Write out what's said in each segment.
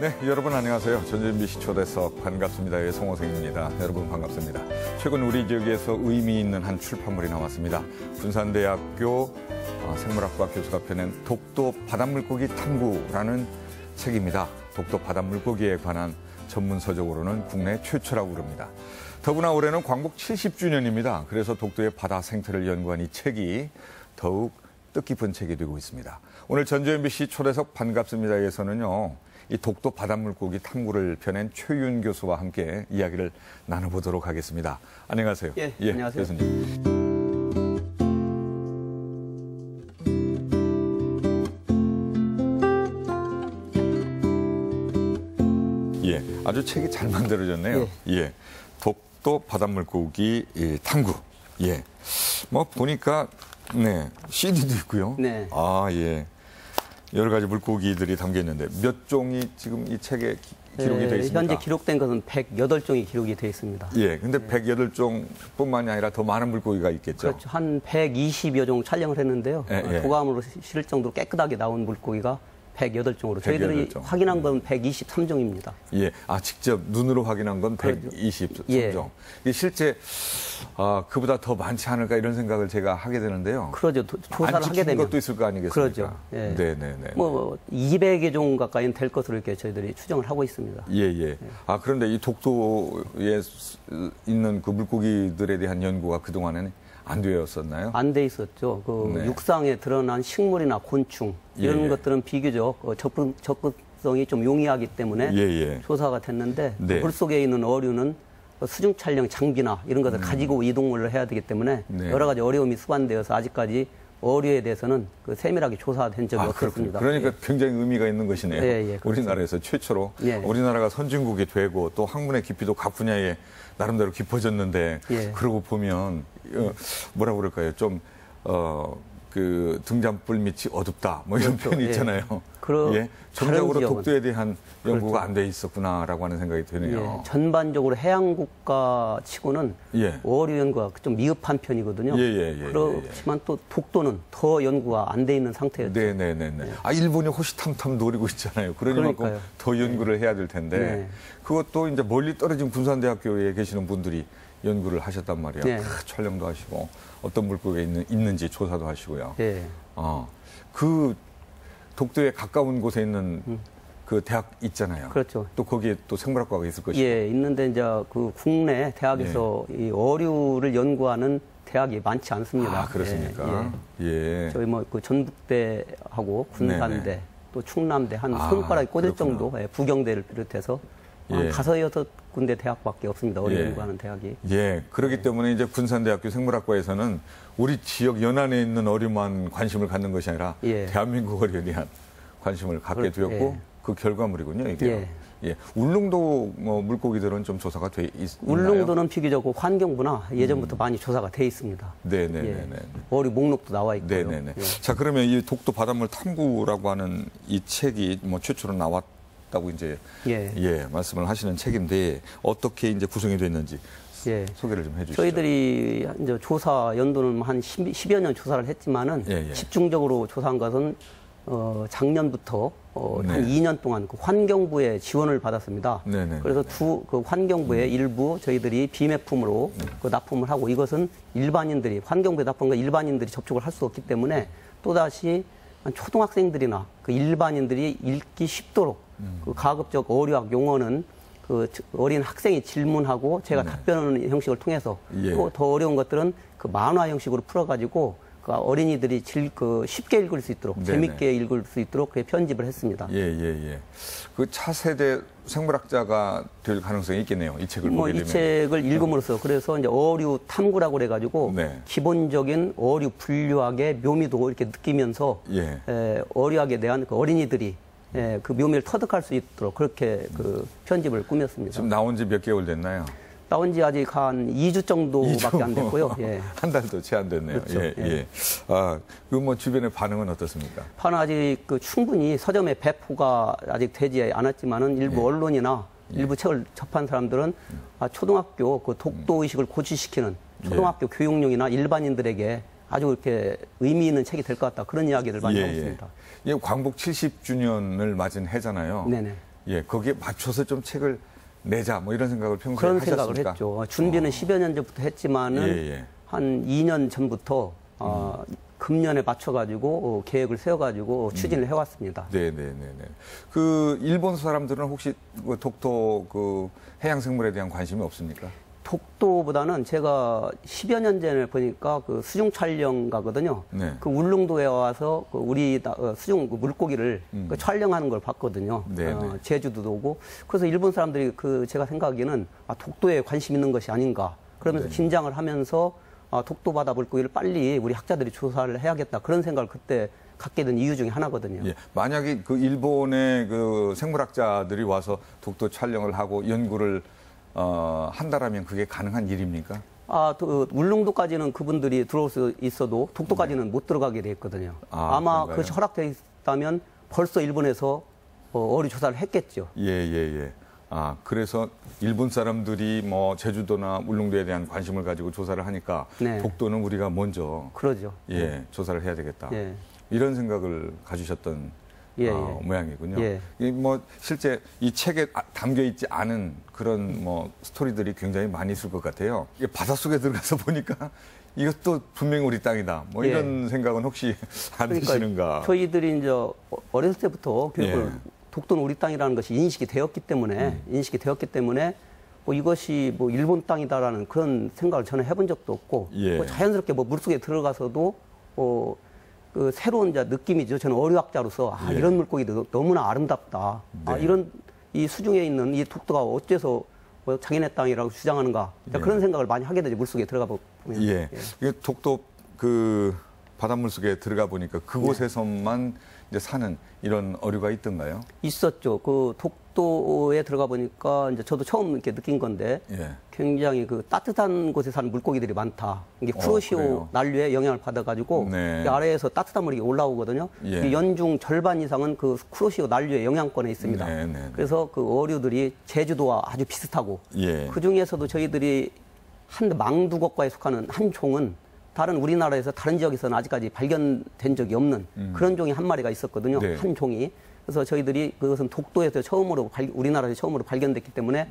네, 여러분 안녕하세요. 전주MBC 초대석 반갑습니다. 예, 송호생입니다. 여러분 반갑습니다. 최근 우리 지역에서 의미 있는 한 출판물이 나왔습니다. 군산대학교 생물학과 교수가 펴낸 독도 바닷물고기 탐구라는 책입니다. 독도 바닷물고기에 관한 전문 서적으로는 국내 최초라고 그럽니다. 더구나 올해는 광복 70주년입니다. 그래서 독도의 바다 생태를 연구한 이 책이 더욱 뜻깊은 책이 되고 있습니다. 오늘 전주MBC 초대석 반갑습니다에서는요. 이 독도 바닷물고기 탐구를 펴낸 최윤 교수와 함께 이야기를 나눠보도록 하겠습니다. 안녕하세요. 예, 안녕하세요. 교수님. 예, 아주 책이 잘 만들어졌네요. 예, 독도 바닷물고기 탐구. 예, 뭐 보니까 네 CD도 있고요. 네. 아 예. 여러 가지 물고기들이 담겨 있는데 몇 종이 지금 이 책에 기록이 되어 있습니까? 현재 기록된 것은 108종이 기록이 되어 있습니다. 예, 근데 108종뿐만이 아니라 더 많은 물고기가 있겠죠? 그렇죠. 한 120여 종 촬영을 했는데요. 도감으로 실을 정도로 깨끗하게 나온 물고기가 108종으로. 저희들이 108종. 확인한 건 123종입니다. 예, 직접 눈으로 확인한 건 123종. 예. 실제 그보다 더 많지 않을까 이런 생각을 제가 하게 되는데요. 그러죠. 조사를 하게 되면. 것도 있을 거 아니겠습니까? 그러죠. 예. 네네네. 뭐 200여 종 가까이는 될 것으로 이렇게 저희들이 추정을 하고 있습니다. 예. 그런데 이 독도에 있는 그 물고기들에 대한 연구가 그동안에는 안 되었었나요? 안 돼 있었죠. 육상에 드러난 식물이나 곤충 이런 것들은 비교적 접근성이 좀 용이하기 때문에 조사가 됐는데 물속에 있는 어류는 수중 촬영 장비나 이런 것을 가지고 이동을 해야 되기 때문에 여러 가지 어려움이 수반되어서 아직까지 어류에 대해서는 세밀하게 조사된 적이 없었습니다. 그러니까 굉장히 의미가 있는 것이네요. 그렇죠. 우리나라에서 최초로 우리나라가 선진국이 되고 또 학문의 깊이도 각 분야에 나름대로 깊어졌는데 그러고 보면 뭐라 그럴까요? 좀 그 등잔불 밑이 어둡다 뭐 이런 표현이 있잖아요. 전적으로 독도에 대한 연구가 안 돼 있었구나라고 하는 생각이 드네요. 전반적으로 해양국가 치고는 어류 연구가 좀 미흡한 편이거든요. 그렇지만 또 독도는 더 연구가 안 돼 있는 상태였죠. 네네네. 일본이 호시탐탐 노리고 있잖아요. 그러니까 더 연구를 해야 될 텐데 그것도 이제 멀리 떨어진 군산대학교에 계시는 분들이 연구를 하셨단 말이에요. 촬영도 하시고 어떤 물고기가 있는지 조사도 하시고요. 그 독도에 가까운 곳에 있는 그 대학 있잖아요. 그렇죠. 또 거기에 또 생물학과가 있을 것이고. 있는데 이제 그 국내 대학에서 이 어류를 연구하는 대학이 많지 않습니다. 그렇습니까? 저희 그 전북대하고 군산대 또 충남대 한 손가락에 꽂을 정도 부경대를 비롯해서 한 5, 6군데 대학밖에 없습니다. 어류 연구하는 대학이. 그렇기 때문에 이제 군산대학교 생물학과에서는 우리 지역 연안에 있는 어류만 관심을 갖는 것이 아니라 대한민국 어류에 대한 관심을 갖게 되었고 그 결과물이군요, 이게. 울릉도 물고기들은 좀 조사가 돼 있나요? 울릉도는 비교적 환경부나 예전부터 많이 조사가 돼 있습니다. 어류 목록도 나와 있고요. 자, 그러면 이 독도 바닷물 탐구라고 하는 이 책이 최초로 나왔다고 이제 말씀을 하시는 책인데 어떻게 이제 구성이 됐는지 소개를 좀 해주시죠. 저희들이 이제 조사 연도는 한 10여 년 조사를 했지만은 집중적으로 조사한 것은 작년부터 한 2년 동안 그 환경부의 지원을 받았습니다. 그래서 그 환경부의 일부 저희들이 비매품으로 납품을 하고 이것은 일반인들이 환경부에 납품과 일반인들이 접촉을 할 수 없기 때문에 또다시 초등학생들이나 그 일반인들이 읽기 쉽도록 그 가급적 어류학 용어는 그 어린 학생이 질문하고 제가 답변하는 형식을 통해서 또 더 어려운 것들은 그 만화 형식으로 풀어가지고 그 어린이들이 쉽게 읽을 수 있도록 재밌게 읽을 수 있도록 편집을 했습니다. 그 차세대 생물학자가 될 가능성이 있겠네요. 이 책을 보게 되면. 이 책을 읽음으로써 그래서 이제 어류 탐구라고 그래가지고 기본적인 어류 분류학의 묘미도 이렇게 느끼면서 어류학에 대한 그 어린이들이 그 묘미를 터득할 수 있도록 그렇게 그 편집을 꾸몄습니다. 지금 나온 지 몇 개월 됐나요? 나온 지 아직 한 2주 정도밖에 안 됐고요. 한 달도 채 안 됐네요. 그 주변의 반응은 어떻습니까? 아직 충분히 서점에 배포가 아직 되지 않았지만은 일부 언론이나 일부 책을 접한 사람들은 초등학교 그 독도 의식을 고취시키는 초등학교 교육용이나 일반인들에게 아주 이렇게 의미 있는 책이 될 것 같다. 그런 이야기를 많이 하고 있습니다. 광복 70주년을 맞은 해잖아요. 네네. 예, 거기에 맞춰서 좀 책을 내자 뭐 이런 생각을 평소에 그런 하셨습니까? 생각을 했죠. 준비는 10여 년 전부터 했지만은 예, 예. 한 2년 전부터 금년에 맞춰가지고 계획을 세워가지고 추진을 해왔습니다. 네네네네. 그 일본 사람들은 혹시 그 독도 그 해양생물에 대한 관심이 없습니까? 독도보다는 제가 10여 년 전에 보니까 그 수중 촬영 가거든요. 네. 그 울릉도에 와서 그 우리 수중 그 물고기를 그 촬영하는 걸 봤거든요. 제주도도 오고. 그래서 일본 사람들이 그 제가 생각하기에는 독도에 관심 있는 것이 아닌가. 그러면서 네. 긴장을 하면서 독도 바다 물고기를 빨리 우리 학자들이 조사를 해야겠다. 그런 생각을 그때 갖게 된 이유 중에 하나거든요. 예. 만약에 그 일본의 그 생물학자들이 와서 독도 촬영을 하고 연구를 한다라면 그게 가능한 일입니까? 울릉도까지는 그분들이 들어올 수 있어도 독도까지는 못 들어가게 돼 있거든요. 아마 그런가요? 그것이 허락돼 있다면 벌써 일본에서 어류 조사를 했겠죠. 예. 그래서 일본 사람들이 뭐 제주도나 울릉도에 대한 관심을 가지고 조사를 하니까 네. 독도는 우리가 먼저 그러죠. 예, 조사를 해야 되겠다. 예. 이런 생각을 가지셨던 모양이군요. 예. 뭐 실제 이 책에 담겨 있지 않은 그런 뭐 스토리들이 굉장히 많이 있을 것 같아요. 이게 바닷속에 들어가서 보니까 이것도 분명히 우리 땅이다. 뭐 이런 생각은 혹시 안 드시는가? 저희들이 이제 어렸을 때부터 교육을 독도는 우리 땅이라는 것이 인식이 되었기 때문에 뭐 이것이 뭐 일본 땅이다라는 그런 생각을 저는 해본 적도 없고 뭐 자연스럽게 뭐 물속에 들어가서도 그 새로운 이제 느낌이죠. 저는 어류학자로서 이런 물고기도 너무나 아름답다. 이런 이 수중에 있는 이 독도가 어째서 뭐 자기네 땅이라고 주장하는가. 그런 생각을 많이 하게 되죠. 물속에 들어가 보면. 이게 독도 그 바닷물 속에 들어가 보니까 그곳에서만 이제 사는 이런 어류가 있던가요? 있었죠. 그 독도에 들어가 보니까 이제 저도 처음 이렇게 느낀 건데 굉장히 그 따뜻한 곳에 사는 물고기들이 많다. 이게 쿠로시오 난류에 영향을 받아가지고 아래에서 따뜻한 물이 올라오거든요. 연중 절반 이상은 그 쿠로시오 난류의 영향권에 있습니다. 그래서 그 어류들이 제주도와 아주 비슷하고 그 중에서도 저희들이 한 망두곡과에 속하는 한 종은 다른 우리나라에서 다른 지역에서는 아직까지 발견된 적이 없는 그런 종이 한 마리가 있었거든요. 한 종이. 그래서 저희들이 그것은 독도에서 우리나라에서 처음으로 발견됐기 때문에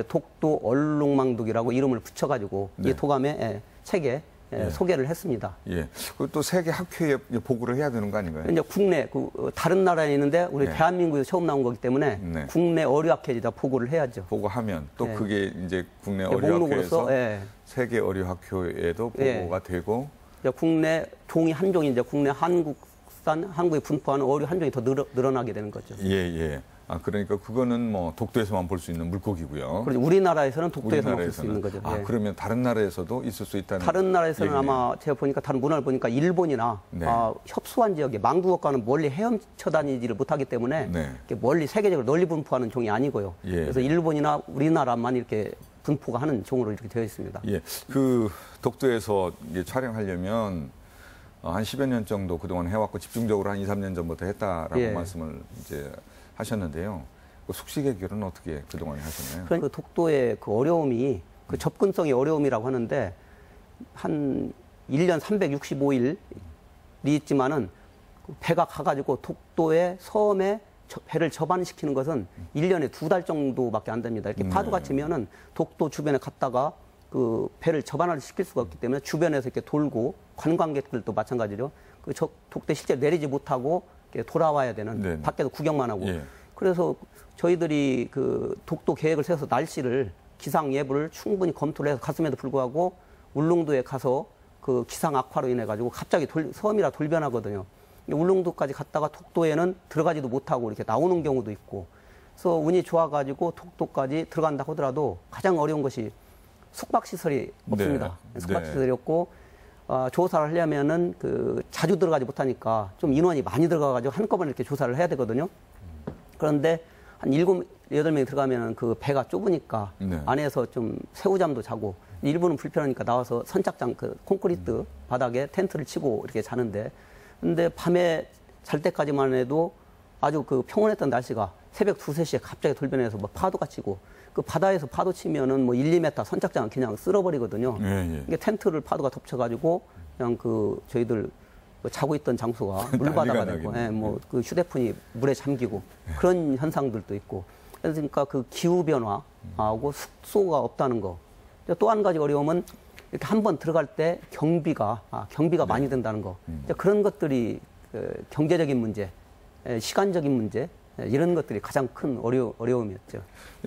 독도 얼룩망둑이라고 이름을 붙여가지고 이 도감의 책에 소개를 했습니다. 또 세계 학회에 보고를 해야 되는 거 아닌가요? 이제 국내 다른 나라에 있는데 우리 대한민국에서 처음 나온 거기 때문에 국내 어류학회에다 보고를 해야죠. 보고하면 또 그게 이제 국내 어류학회에서 세계 어류학회에도 보고가 되고 국내 종이 한 종이 이제 국내 한국에 분포하는 어류 한 종이 더 늘어나게 되는 거죠. 그러니까 그거는 뭐 독도에서만 볼 수 있는 물고기고요. 그렇죠. 우리나라에서는 독도에서만 볼 수 있는 거죠. 그러면 다른 나라에서도 있을 수 있다는 다른 나라에서는 얘기네요. 아마 제가 보니까 다른 문화를 보니까 일본이나 협소한 지역에 망두어과는 멀리 헤엄쳐 다니지를 못하기 때문에 이렇게 멀리 세계적으로 널리 분포하는 종이 아니고요. 그래서 일본이나 우리나라만 이렇게 분포가 하는 종으로 이렇게 되어 있습니다. 그 독도에서 이제 촬영하려면 한 10여 년 정도 그동안 해왔고 집중적으로 한 2, 3년 전부터 했다라고 말씀을 이제 하셨는데요. 그 숙식 해결은 어떻게 그동안에 하셨나요? 그러니까 그 독도의 그 어려움이 그 접근성의 어려움이라고 하는데 한 1년 365일이 있지만은 배가 가가지고 독도의 섬에 배를 접안시키는 것은 1년에 2달 정도밖에 안 됩니다. 이렇게 파도가 치면은 독도 주변에 갔다가 그 배를 접안을 시킬 수가 없기 때문에 주변에서 이렇게 돌고 관광객들도 마찬가지로 그 독도에 실제 내리지 못하고 이렇게 돌아와야 되는 밖에서 구경만 하고 그래서 저희들이 그 독도 계획을 세워서 날씨를 기상 예보를 충분히 검토를 해서 갔음에도 불구하고 울릉도에 가서 그 기상 악화로 인해 가지고 갑자기 섬이라 돌변하거든요. 울릉도까지 갔다가 독도에는 들어가지도 못하고 이렇게 나오는 경우도 있고 그래서 운이 좋아가지고 독도까지 들어간다 하더라도 가장 어려운 것이 숙박시설이 없습니다. 숙박시설이 없고 조사를 하려면은 그 자주 들어가지 못하니까 좀 인원이 많이 들어가가지고 한꺼번에 이렇게 조사를 해야 되거든요. 그런데 한 7, 8명이 들어가면 그 배가 좁으니까 안에서 좀 새우잠도 자고 일부는 불편하니까 나와서 선착장 그 콘크리트 바닥에 텐트를 치고 이렇게 자는데 근데 밤에 잘 때까지만 해도 아주 그 평온했던 날씨가 새벽 2, 3시에 갑자기 돌변해서 뭐 파도가 치고 그 바다에서 파도 치면은 뭐 1, 2m 선착장은 그냥 쓸어버리거든요. 이게 텐트를 파도가 덮쳐가지고 그냥 그 저희들 자고 있던 장소가 물바다가 되고, 예, 뭐 그 휴대폰이 물에 잠기고 그런 현상들도 있고, 그러니까 그 기후 변화하고 숙소가 없다는 거. 또 한 가지 어려움은 이렇게 한번 들어갈 때 경비가 많이 든다는 거. 그런 것들이 경제적인 문제, 시간적인 문제, 이런 것들이 가장 큰 어려움이었죠.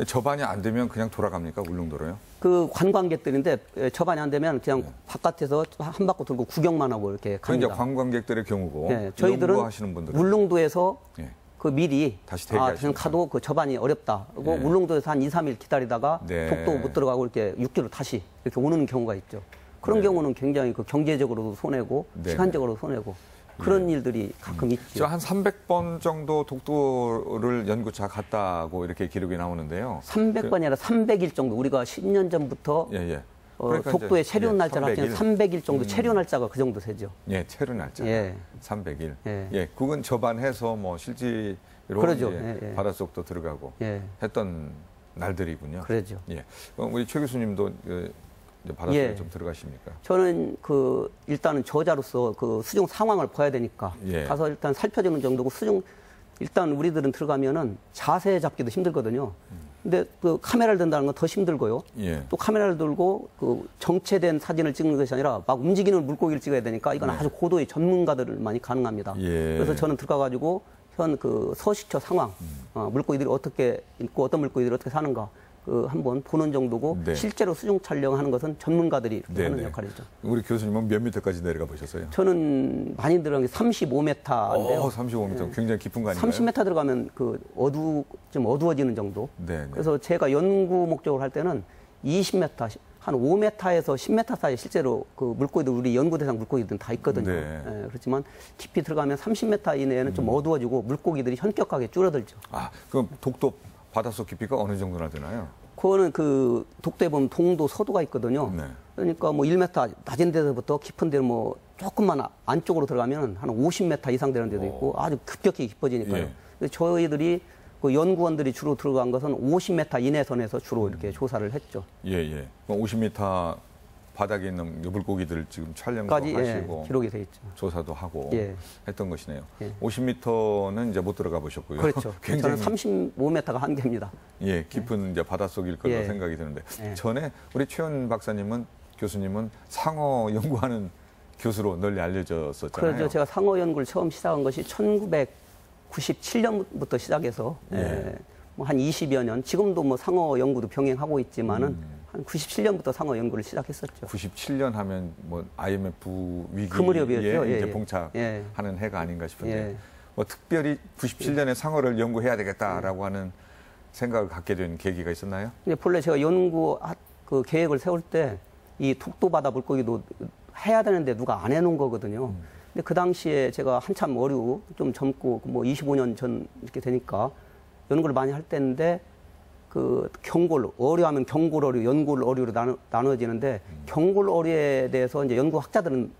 접안이 안 되면 그냥 돌아갑니까? 울릉도로요? 그 관광객들인데 접안이 안 되면 그냥 바깥에서 한 바퀴 돌고 구경만 하고 이렇게 갑니다. 그러니까 관광객들의 경우고, 네, 저희들은 울릉도에서 네. 그 미리 다시 대기하시는 가도 그 접안이 어렵다. 그리고 네. 울릉도에서 한 2, 3일 기다리다가 네. 독도 못 들어가고 이렇게 6km 다시 이렇게 오는 경우가 있죠. 그런 네. 경우는 굉장히 그 경제적으로도 손해고 네. 시간적으로도 손해고 그런 네. 일들이 가끔 있죠. 저 한 300번 정도 독도를 연구차 갔다고 이렇게 기록이 나오는데요. 300번이 아니라 300일 정도. 우리가 10년 전부터 그러니까 독도의 체류 날짜를 합치면 300일 정도 체류 날짜가 그 정도 되죠. 예, 체류 날짜. 300일. 예, 그건 접안해서 뭐 실제로 그러죠. 바닷속도 들어가고 했던 날들이군요. 그러죠. 예. 우리 최 교수님도 바닷속에 좀 들어가십니까? 저는 일단은 저자로서 그 수중 상황을 봐야 되니까 가서 일단 살펴주는 정도고 일단 우리들은 들어가면은 자세 잡기도 힘들거든요. 근데 그 카메라를 든다는 건 더 힘들고요. 또 카메라를 들고 그 정체된 사진을 찍는 것이 아니라 막 움직이는 물고기를 찍어야 되니까 이건 아주 고도의 전문가들만이 가능합니다. 그래서 저는 들어가가지고 현 그 서식처 상황, 물고기들이 어떻게 있고 어떤 물고기들이 어떻게 사는가 한번 보는 정도고 실제로 수중 촬영하는 것은 전문가들이 하는 역할이죠. 우리 교수님은 몇 미터까지 내려가 보셨어요? 저는 많이 들어간 게 35m인데요. 35m 굉장히 깊은 거 아닌가요? 30m 들어가면 좀 어두워지는 정도. 그래서 제가 연구 목적으로 할 때는 20m, 한 5m에서 10m 사이 실제로 그 물고기들 우리 연구 대상 물고기들은 다 있거든요. 그렇지만 깊이 들어가면 30m 이내에는 좀 어두워지고 물고기들이 현격하게 줄어들죠. 그럼 독도 바닷속 깊이가 어느 정도나 되나요? 그거는 그 독도에 보면 동도, 서도가 있거든요. 그러니까 뭐 1m 낮은 데서부터 깊은 데는 뭐 조금만 안쪽으로 들어가면 한 50m 이상 되는 데도 있고 아주 급격히 깊어지니까요. 저희들이 그 연구원들이 주로 들어간 것은 50m 이내 선에서 주로 이렇게 조사를 했죠. 50m 바닥에 있는 물고기들 지금 촬영도 하시고 기록이 돼 있죠. 조사도 하고 했던 것이네요. 50m는 이제 못 들어가 보셨고요. 그렇죠. 저는 35m가 한계입니다. 깊은 이제 바닷속일 걸로 생각이 드는데 전에 우리 최현 박사님은 교수님은 상어 연구하는 교수로 널리 알려졌었잖아요. 그렇죠. 제가 상어 연구를 처음 시작한 것이 1997년부터 시작해서 뭐 한 20여 년, 지금도 뭐 상어 연구도 병행하고 있지만은 한 97년부터 상어 연구를 시작했었죠. 97년 하면 뭐 IMF 위기에 그 무렵이었죠. 이제 봉착하는 해가 아닌가 싶은데 뭐 특별히 97년에 상어를 연구해야 되겠다라고 하는 생각을 갖게 된 계기가 있었나요? 본래 제가 연구 그 계획을 세울 때 이 독도 바다 물고기도 해야 되는데 누가 안 해놓은 거거든요. 근데 그 당시에 제가 한참 좀 젊고 뭐 25년 전 이렇게 되니까 연구를 많이 할 때인데 그 경골 어류하면 경골 어류, 연골 어류로 나눠지는데 경골 어류에 대해서 이제 연구학자들은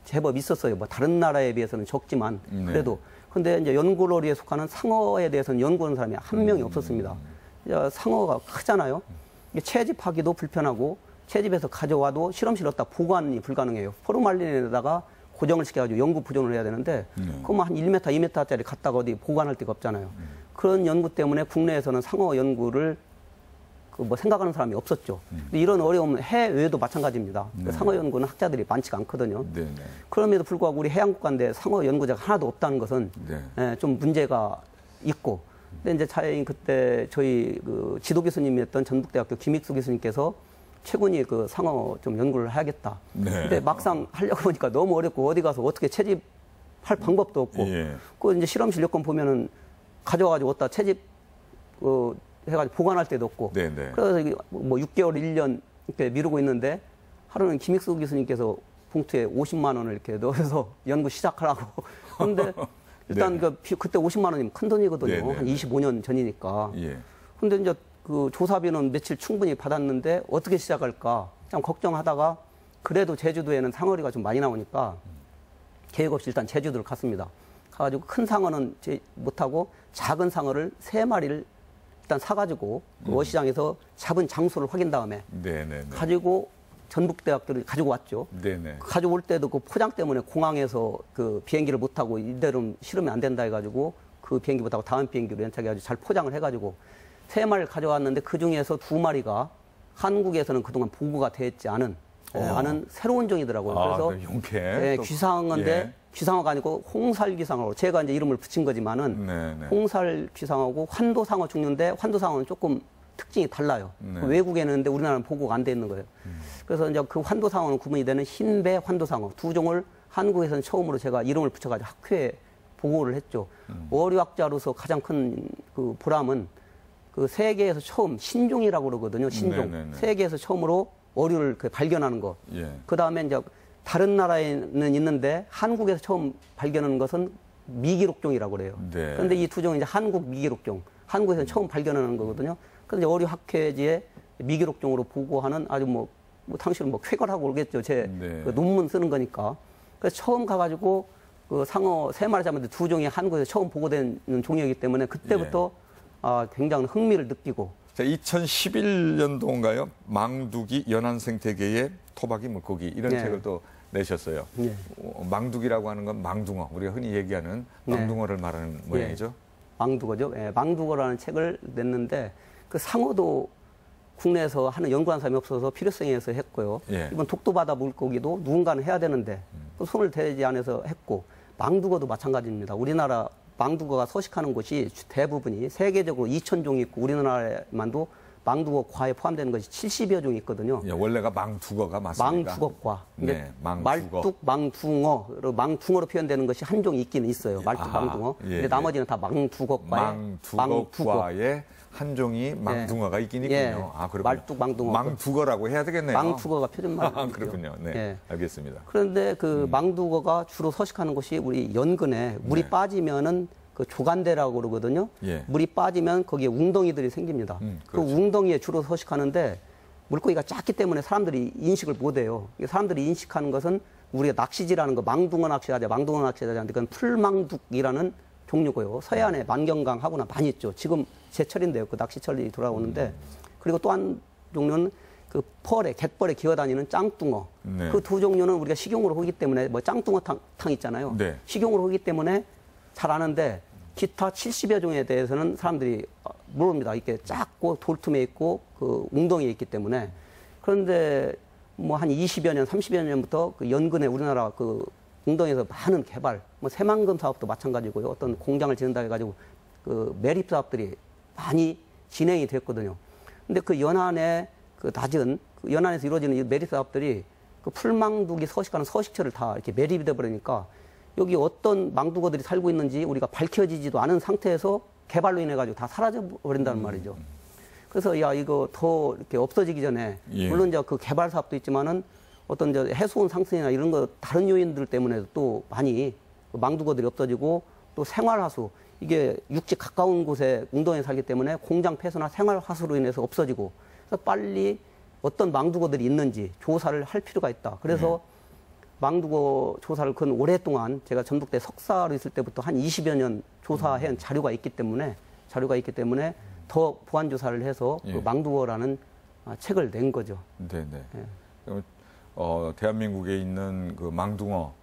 제법 있었어요. 뭐 다른 나라에 비해서는 적지만 그래도 근데 이제 연골 어류에 속하는 상어에 대해서는 연구하는 사람이 한 명이 없었습니다. 상어가 크잖아요. 채집하기도 불편하고 채집해서 가져와도 실험실 넣었다 보관이 불가능해요. 포르말린에다가 고정을 시켜가지고 연구 보존을 해야 되는데 그거 한 1m, 2m짜리 갖다가 어디 보관할 데가 없잖아요. 그런 연구 때문에 국내에서는 상어 연구를 뭐 생각하는 사람이 없었죠. 근데 이런 어려움은 해외에도 마찬가지입니다. 상어 연구는 학자들이 많지가 않거든요. 그럼에도 불구하고 우리 해양국가인데 상어 연구자가 하나도 없다는 것은 좀 문제가 있고. 근데 이제 그때 저희 그 지도 교수님이었던 전북대학교 김익수 교수님께서 최군이 그 상어 좀 연구를 해야겠다. 근데 막상 하려고 보니까 너무 어렵고 어디 가서 어떻게 채집할 방법도 없고. 그 이제 실험실 여건 보면은 가져와가지고 어디다 채집 해가지고 보관할 데도 없고. 그래서 뭐 6개월, 1년 이렇게 미루고 있는데 하루는 김익수 교수님께서 봉투에 50만 원을 이렇게 넣어서 연구 시작하라고. 그런데 일단 그때 50만 원이면 큰 돈이거든요. 한 25년 전이니까. 근데 이제 그 조사비는 며칠 충분히 받았는데 어떻게 시작할까 참 걱정하다가 그래도 제주도에는 상어리가 좀 많이 나오니까 계획 없이 일단 제주도를 갔습니다. 가가지고 큰 상어는 못하고 작은 상어를 3마리를 일단 사가지고 그 어시장에서 잡은 장소를 확인 다음에 가지고 전북대학들이 가지고 왔죠. 네네. 가져올 때도 그 포장 때문에 공항에서 그 비행기를 못 타고 이대로 실으면 안 된다 해가지고 그 비행기 못 타고 다음 비행기로 연착해가지고 잘 포장을 해가지고 3마리를 가져왔는데 그 중에서 2마리가 한국에서는 그동안 보고가 되지 않은 새로운 종이더라고요. 그래서 네, 용케. 네, 귀상어인데 예. 귀상어가 아니고 홍살귀상어로 제가 이제 이름을 붙인 거지만은 네네. 홍살귀상어고 환도상어 종류인데 환도상어는 조금 특징이 달라요. 네. 외국에는 있는데 우리나라는 보고가 안 돼 있는 거예요. 그래서 이제 그 환도상어는 구분이 되는 흰배 환도상어 두 종을 한국에서는 처음으로 제가 이름을 붙여가지고 학회에 보고를 했죠. 어류학자로서 가장 큰 그 보람은 그 세계에서 처음 신종이라고 그러거든요. 신종. 네네네. 세계에서 처음으로 어류를 발견하는 거. 예. 그 다음에 이제 다른 나라에는 있는데 한국에서 처음 발견하는 것은 미기록종이라고 그래요. 네. 그런데 이 두 종은 이제 한국 미기록종. 한국에서는 처음 발견하는 거거든요. 그런데 어류학회지에 미기록종으로 보고하는 아주 당신은 쾌거라고 그러겠죠. 제 네. 그 논문 쓰는 거니까. 그래서 처음 가가지고 그 상어 3마리 잡았는데 두 종이 한국에서 처음 보고되는 종이기 때문에 그때부터 예. 굉장히 흥미를 느끼고. 자, 2011년도인가요? 망두기 연안생태계의 토박이 물고기 이런 네. 책을 또 내셨어요. 네. 망두기라고 하는 건 망둥어, 우리가 흔히 얘기하는 망둥어를 네. 말하는 모양이죠. 네. 망두거죠. 네. 망두거라는 책을 냈는데 그 상어도 국내에서 하는 연구한 사람이 없어서 필요성에서 했고요. 예. 이번 독도바다 물고기도 누군가는 해야 되는데 또 손을 대지 않아서 했고 망두거도 마찬가지입니다. 우리나라 망두거가 서식하는 곳이 대부분이 세계적으로 2,000종이 있고 우리나라에만도 망두거 과에 포함되는 것이 70여 종이 있거든요. 예, 원래가 망두거가 맞습니까? 망두거과. 네, 말뚝, 망둥어로 표현되는 것이 한 종이 있기는 있어요. 말뚝, 망둥어. 예, 근데 나머지는 다 망두거과에 한 종이 망둥어가 네. 있긴 있군요. 예. 그렇군요. 말뚝, 망둥어. 망두거라고 해야 되겠네요. 망두거가 표준말이죠. 그렇군요. 네, 예. 알겠습니다. 그런데 그 망두거가 주로 서식하는 곳이 우리 연근에 물이 네. 빠지면은 그 조간대라고 그러거든요. 예. 물이 빠지면 거기에 웅덩이들이 생깁니다. 그렇죠. 그 웅덩이에 주로 서식하는데 물고기가 작기 때문에 사람들이 인식을 못해요. 사람들이 인식하는 것은 우리가 낚시질하는 거 망둥어 낚시하자, 망둥어 낚시하자. 그건 풀망둑이라는 종류고요. 서해안에 만경강하고나 많이 있죠. 지금 제철인데요. 그 낚시철이 돌아오는데 그리고 또 한 종류는 그 갯벌에 기어다니는 짱뚱어. 네. 그 두 종류는 우리가 식용으로 하기 때문에 짱뚱어탕 있잖아요. 네. 식용으로 하기 때문에 잘 아는데 기타 70여 종에 대해서는 사람들이 모릅니다. 이렇게 작고 돌틈에 있고 그 웅덩이에 있기 때문에. 그런데 한 20여 년, 30여 년부터 그 연근에 우리나라 그 웅덩이에서 많은 개발, 새만금 사업도 마찬가지고요. 어떤 공장을 짓는다 해가지고 그 매립 사업들이 많이 진행이 됐거든요. 근데 그 연안에 그 낮은, 그 연안에서 이루어지는 이 매립 사업들이 그 풀망둑이 서식하는 서식처를 다 이렇게 매립이 돼버리니까 여기 어떤 망두거들이 살고 있는지 우리가 밝혀지지도 않은 상태에서 개발로 인해가지고 다 사라져버린다는 말이죠. 그래서 이거 더 이렇게 없어지기 전에, 예. 물론 이제 그 개발 사업도 있지만은 어떤 해수온 상승이나 이런 거 다른 요인들 때문에 또 많이 망두거들이 없어지고 또 생활하수, 이게 육지 가까운 곳에 웅덩이에 살기 때문에 공장 폐쇄나 생활하수로 인해서 없어지고 그래서 빨리 어떤 망두거들이 있는지 조사를 할 필요가 있다. 그래서 망두거 조사를 근 오랫동안 제가 전북대 석사로 있을 때부터 한 20여 년 조사한 자료가 있기 때문에 더 보완 조사를 해서 그 망두거라는 책을 낸 거죠. 네네. 예. 대한민국에 있는 그 망둥어,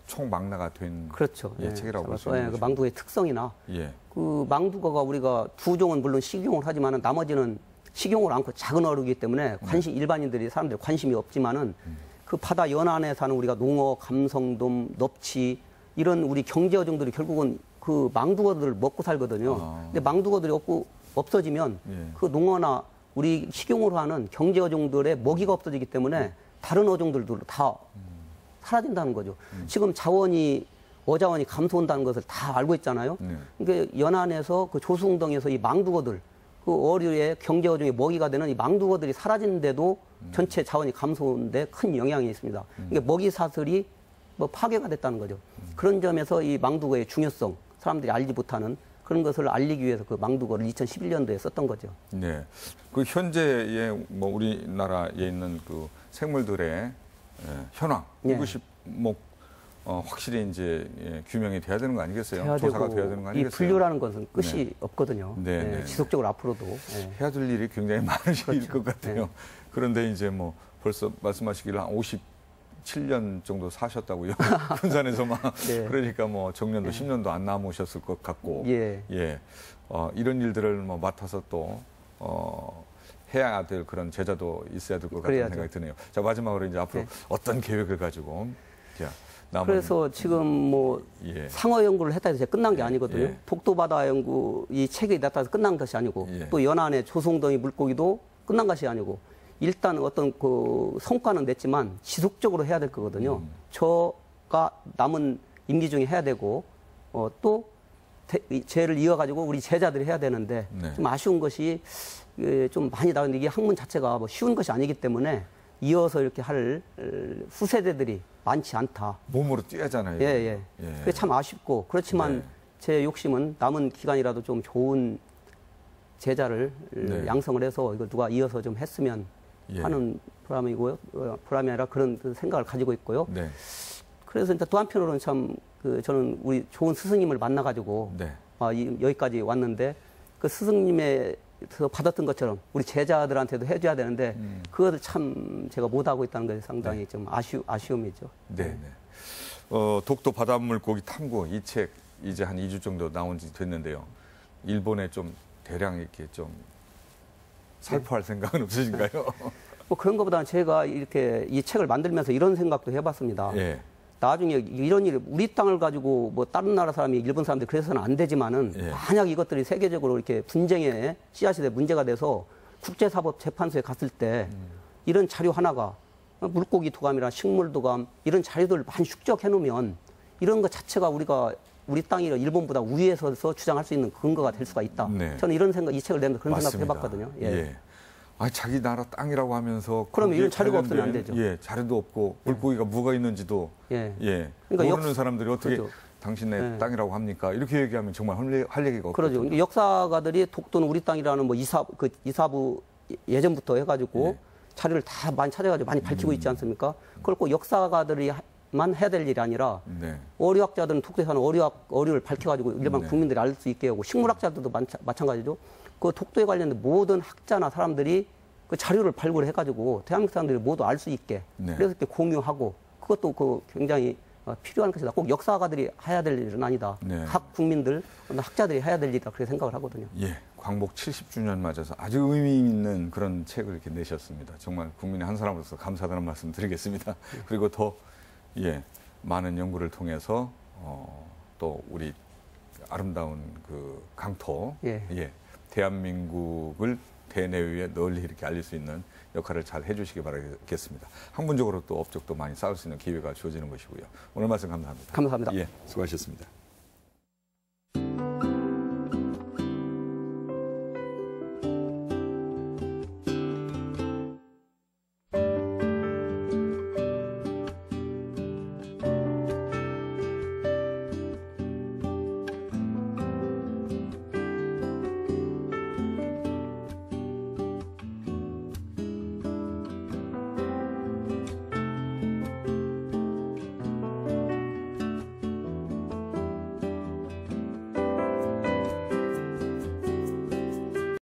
총망라가 된 그렇죠. 책이라고 볼 수 있는 그 망두거의 특성이나 그 망두거가 우리가 두 종은 물론 식용을 하지만은 나머지는 식용을 않고 작은 어류이기 때문에 일반인들이 사람들이 관심이 없지만은 그 바다 연안에 사는 우리가 농어, 감성돔, 넙치 이런 우리 경제어종들이 결국은 그 망두거들을 먹고 살거든요. 근데 망두거들이 없어지면 그 농어나 우리 식용으로 하는 경제어종들의 먹이가 없어지기 때문에 다른 어종들도 다 사라진다는 거죠. 지금 어자원이 감소한다는 것을 다 알고 있잖아요. 그러니까 연안에서 그 조수웅덩이에서 이 망두거들, 그 어류의 경제어종의 먹이가 되는 이 망두거들이 사라지는데도 전체 자원이 감소하는데 큰 영향이 있습니다. 이게 먹이 사슬이 파괴가 됐다는 거죠. 그런 점에서 이 망두거의 중요성, 사람들이 알지 못하는 그런 것을 알리기 위해서 그 망두거를 2011년도에 썼던 거죠. 네. 그 현재의 우리나라에 있는 그 생물들의 현황, 이것이 확실히 이제 규명이 돼야 되는 거 아니겠어요? 조사가 돼야 되는 거 아니겠어요? 이 분류라는 것은 끝이 없거든요. 지속적으로 앞으로도 해야 될 일이 굉장히 많으실 것 같아요. 그런데 이제 벌써 말씀하시기를 한 57년 정도 사셨다고요. 군산에서만. 예. 그러니까 뭐 정년도 10년도 안 남으셨을 것 같고. 예. 이런 일들을 뭐 맡아서 또 해야 될 그런 제자도 있어야 될 것 같다는 생각이 드네요. 자, 마지막으로 이제 앞으로 어떤 계획을 가지고 자, 그래서 지금 뭐 상어 연구를 했다 해서 끝난 게 아니거든요. 독도바다 연구 이 책이 나타나서 끝난 것이 아니고 또 연안의 조송덩이 물고기도 끝난 것이 아니고 일단 어떤 그 성과는 냈지만 지속적으로 해야 될 거거든요. 저가 남은 임기 중에 해야 되고 또 죄를 이어가지고 우리 제자들이 해야 되는데 좀 아쉬운 것이 좀 많이 나오는데 이게 학문 자체가 뭐 쉬운 것이 아니기 때문에 이어서 이렇게 할 후세대들이 많지 않다. 몸으로 뛰어잖아요. 예. 그게 참 아쉽고 그렇지만 제 욕심은 남은 기간이라도 좀 좋은 제자를 양성을 해서 이거 누가 이어서 좀 했으면 하는 보람이고요. 보람이 아니라 그런 생각을 가지고 있고요. 그래서 일단 또 한편으로는 참 저는 우리 좋은 스승님을 만나가지고 여기까지 왔는데 그 스승님의 받았던 것처럼 우리 제자들한테도 해줘야 되는데 그것을 참 제가 못하고 있다는 것이 상당히 좀 아쉬움이죠. 독도 바닷물고기 탐구 이 책 이제 한 2주 정도 나온 지 됐는데요. 일본에 좀 대량 이렇게 좀 살포할 생각은 없으신가요? 뭐 그런 것보다는 제가 이렇게 이 책을 만들면서 이런 생각도 해봤습니다. 나중에 이런 일, 우리 땅을 가지고 뭐 다른 나라 사람이 일본 사람들이 그래서는 안 되지만은 만약 이것들이 세계적으로 이렇게 분쟁의 씨앗이 돼 문제가 돼서 국제사법재판소에 갔을 때 이런 자료 하나가 물고기 도감이나 식물 도감 이런 자료들을 많이 축적해 놓으면 이런 것 자체가 우리 땅이 일본보다 우위에 서서 주장할 수 있는 근거가 될 수가 있다. 저는 이런 생각, 이 책을 내면서 그런 생각을 해봤거든요. 자기 나라 땅이라고 하면서 그러면 이런 자료가 없으면 안 되죠. 자료도 없고 물고기가 뭐가 있는지도 그러니까 모르는 사람들이 어떻게 당신의 땅이라고 합니까? 이렇게 얘기하면 정말 할 얘기가 없죠. 그러죠. 그러니까 역사가들이 독도는 우리 땅이라는 뭐 이사부 예전부터 해가지고 자료를 다 많이 찾아가지고 많이 밝히고 있지 않습니까? 그걸 꼭 역사가들이만 해야 될 일이 아니라 어류학자들은 독도에 사는 어류를 밝혀가지고 일반 국민들이 알 수 있게 하고 식물학자들도 마찬가지죠. 그 독도에 관련된 모든 학자나 사람들이 그 자료를 발굴해가지고 대한민국 사람들이 모두 알 수 있게 그래서 이렇게 공유하고 그것도 굉장히 필요한 것이다. 꼭 역사가들이 해야 될 일은 아니다. 각 국민들, 학자들이 해야 될 일이다. 그렇게 생각을 하거든요. 광복 70주년 맞아서 아주 의미 있는 그런 책을 이렇게 내셨습니다. 정말 국민의 한 사람으로서 감사하다는 말씀 드리겠습니다. 그리고 더 많은 연구를 통해서 또 우리 아름다운 그 강토 대한민국을 대내외에 널리 이렇게 알릴 수 있는 역할을 잘 해주시기 바라겠습니다. 학문적으로 또 업적도 많이 쌓을 수 있는 기회가 주어지는 것이고요. 오늘 말씀 감사합니다. 감사합니다. 수고하셨습니다.